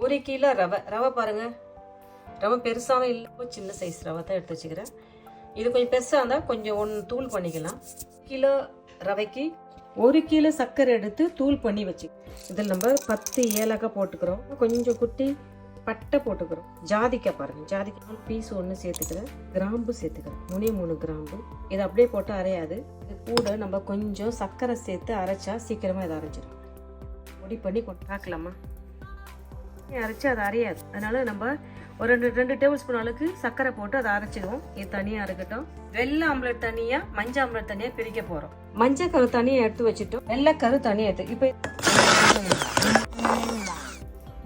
1 kilo ரவை பாருங்கள். ரவை பெருசாகவும் இல்லை, சின்ன சைஸ் ரவை தான் எடுத்து வச்சுக்கிறேன். இது கொஞ்சம் பெருசாக இருந்தால் கொஞ்சம் தூள் பண்ணிக்கலாம். கிலோ ரவைக்கு 1 கிலோ சர்க்கரை எடுத்து தூள் பண்ணி வச்சு இதில் நம்ம 10 ஏலக்காய் போட்டுக்கிறோம். கொஞ்சம் குட்டி பட்டை போட்டுக்கிறோம். ஜாதிக்காய் பாருங்கள், ஜாதிக்காய் பீஸ் 1 சேர்த்துக்கிறேன். கிராம்பு சேர்த்துக்கிறேன், 3 கிராம்பு. இதை அப்படியே போட்டு அரையாது. இது கூட நம்ம கொஞ்சம் சர்க்கரை சேர்த்து அரைச்சா சீக்கிரமாக இதை அரைச்சிடும். பொடி பண்ணி பார்க்கலாமா? அரைச்சி அதை அரையாது. அதனால நம்ம ஒரு 2 டேபிள் ஸ்பூன் அளவுக்கு சர்க்கரை போட்டு அதை அரைச்சிடுவோம். இது தனியாக இருக்கட்டும். வெள்ளை ஆம்லெட் தனியாக, மஞ்சள் ஆம்லெட் தனியாக பிரிக்க போகிறோம். மஞ்சள் கரு தனியாக எடுத்து வச்சுட்டோம், வெள்ளை கரு தனியாக எடுத்து. இப்போ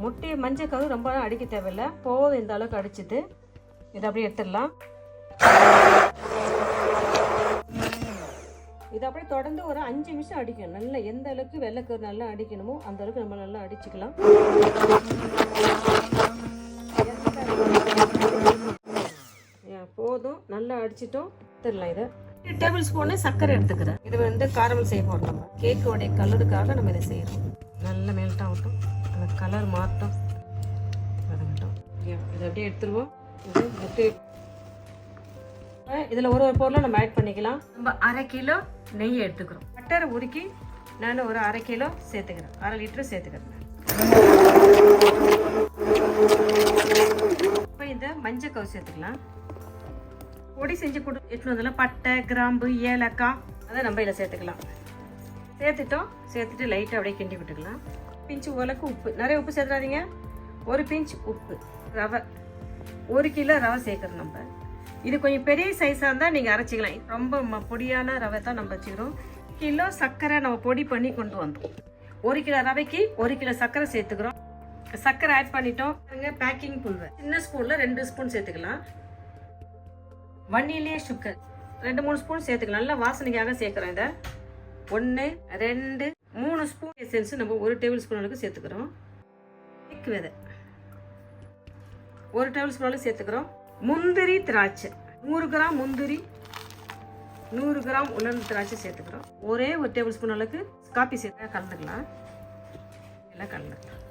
முட்டையை மஞ்சள் கரு ரொம்ப அடிக்க தேவையில்லை, போதும். இந்த அளவுக்கு அடிச்சுட்டு இதை அப்படியே எடுத்துடலாம். இது அப்படியே தொடர்ந்து ஒரு 5 நிமிஷம் அடிக்கணும். நல்லா எந்த அளவுக்கு வெள்ளைக்கரு நல்லா அடிக்கணுமோ அந்த அளவுக்கு நம்ம நல்லா அடிச்சுக்கலாம். போதும், நல்லா அடிச்சிட்டோம். எடுத்துடலாம். இதை 2 டேபிள் ஸ்பூனு சர்க்கரை எடுத்துக்கிறேன். இது வந்து காரமல் செய்ய போகிறோம். நம்ம கேக்கோடைய கலருக்காக நம்ம இதை செய்யறோம். நல்லா மெல்ட் ஆகட்டும், அந்த கலர் மாற்றோம். இதை அப்படியே எடுத்துருவோம். இதில் ஒரு பொருளை நம்ம ஆட் பண்ணிக்கலாம். நம்ம 1/2 கிலோ நெய் எடுத்துக்கிறோம். பட்டரை உருக்கி நான் ஒரு 1/2 கிலோ சேர்த்துக்கிறேன், 1/2 லிட்டர் சேர்த்துக்கிறேன். இப்போ இந்த மஞ்சள் கவு சேர்த்துக்கலாம். பொடி செஞ்சு எடுத்துட்டு வந்ததில் பட்டை, கிராம்பு, ஏலக்காய் அதை நம்ம இதில் சேர்த்துக்கலாம். சேர்த்துட்டு லைட்டாக அப்படியே கிண்டி விட்டுக்கலாம். பிஞ்சு உலக்கு உப்பு, நிறைய உப்பு சேர்த்துறாதீங்க. 1 பிஞ்ச் உப்பு. ரவை 1 கிலோ ரவை சேர்க்குறோம் நம்ம. இது கொஞ்சம் பெரிய சைஸாக இருந்தால் நீங்கள் அரைச்சிக்கலாம். ரொம்ப பொடியான ரவை தான் நம்ம வச்சுக்கிறோம். கிலோ சர்க்கரை நம்ம பொடி பண்ணி கொண்டு வந்தோம். 1 கிலோ ரவைக்கு 1 கிலோ சர்க்கரை சேர்த்துக்கிறோம். சர்க்கரை ஆட் பண்ணிட்டோம். பேக்கிங் புல்வர் சின்ன ஸ்பூனில் 2 ஸ்பூன் சேர்த்துக்கலாம். வண்ணிலே சுகர் 2-3 ஸ்பூன் சேர்த்துக்கலாம். நல்லா வாசனைக்காக சேர்க்குறோம். இதை 1 2 3 ஸ்பூன் எசன்ஸ் நம்ம 1 டேபிள் ஸ்பூன் அளவுக்கு சேர்த்துக்கிறோம். விதை 1 டேபிள் ஸ்பூன் அளவுக்கு சேர்த்துக்கிறோம். முந்திரி திராட்சை 100 கிராம் முந்திரி, 100 கிராம் உலர்ந்த திராட்சை சேர்த்துக்கிறோம். ஒரே 1 டேபிள் ஸ்பூன் அளவுக்கு காப்பி சேர்த்து கலந்துக்கலாம். எல்லாம் கலந்துக்கலாம்.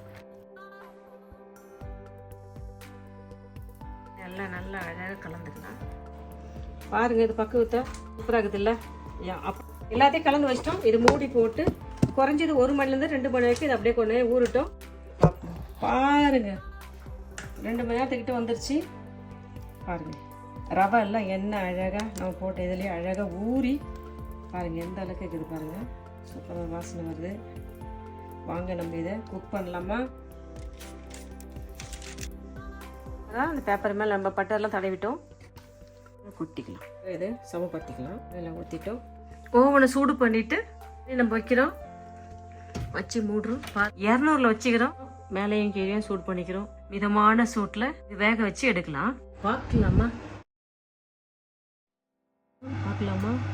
எல்லாம் நல்லா அழகாக கலந்துக்கலாம். பாருங்க, இது பக்குவத்தை சூப்பராக இருக்குது இல்லை? எல்லாத்தையும் கலந்து வச்சிட்டோம். இது மூடி போட்டு குறைஞ்சது 1 மணிலேருந்து 2 மணி வரைக்கும் இது அப்படியே கொண்டு ஊறட்டும். பாருங்க, 2 மணி நேரத்துக்கிட்ட வந்துருச்சு. பாருங்க, ரவை எல்லாம் எண்ணெய் அழகாக நம்ம போட்ட இதுலேயே அழகாக ஊறி பாருங்கள் எந்த அளவுக்கு இருக்குது. பாருங்கள், சூப்பராக வாசனை வருது. வாங்க நம்ம இதை குக் பண்ணலாமா? அதான் அந்த பேப்பர் மேலே நம்ம பட்டரெல்லாம் தடவிட்டோம். குட்டிக்கலாம், இது சமப்படுத்திக்கலாம். இதெல்லாம் ஊற்றிட்டோம். ஓவனை சூடு பண்ணிவிட்டு நம்ம வைக்கிறோம். வச்சு மூடுறோம். 200ல் வச்சுக்கிறோம். மேலேயும் கீழேயும் சூடு பண்ணிக்கிறோம். மிதமான சூட்டில் வேக வச்சு எடுக்கலாம். பார்க்கலாமா?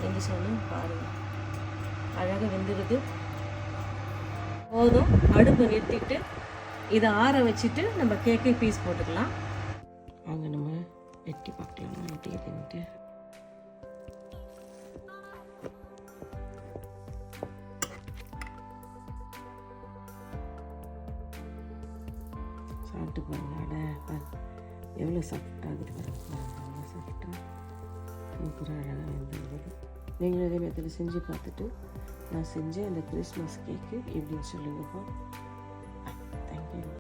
எங்க சொல்லு பாருங்க, அழகாக வெந்துடுது. போதும், அடுப்பு நிறுத்திட்டு இதை ஆற வச்சுட்டு நம்ம கேக்கு பீஸ் போட்டுக்கலாம். அவங்க நம்ம வெட்டி பார்க்கலாமா? வெட்டிக்கிட்டு சாப்பிட்டு பாருங்க. எவ்வளோ சாஃப்டாக இருக்குது பாருங்க. எவ்வளோ சாஃப்டாக சூப்பராக அழகாக வெந்துருக்குது. நீங்களும் இதே மெத்தடில் செஞ்சு பார்த்துட்டு நான் செஞ்ச அந்த கிறிஸ்மஸ் கேக்கு எப்படின்னு சொல்லுங்கப்பா.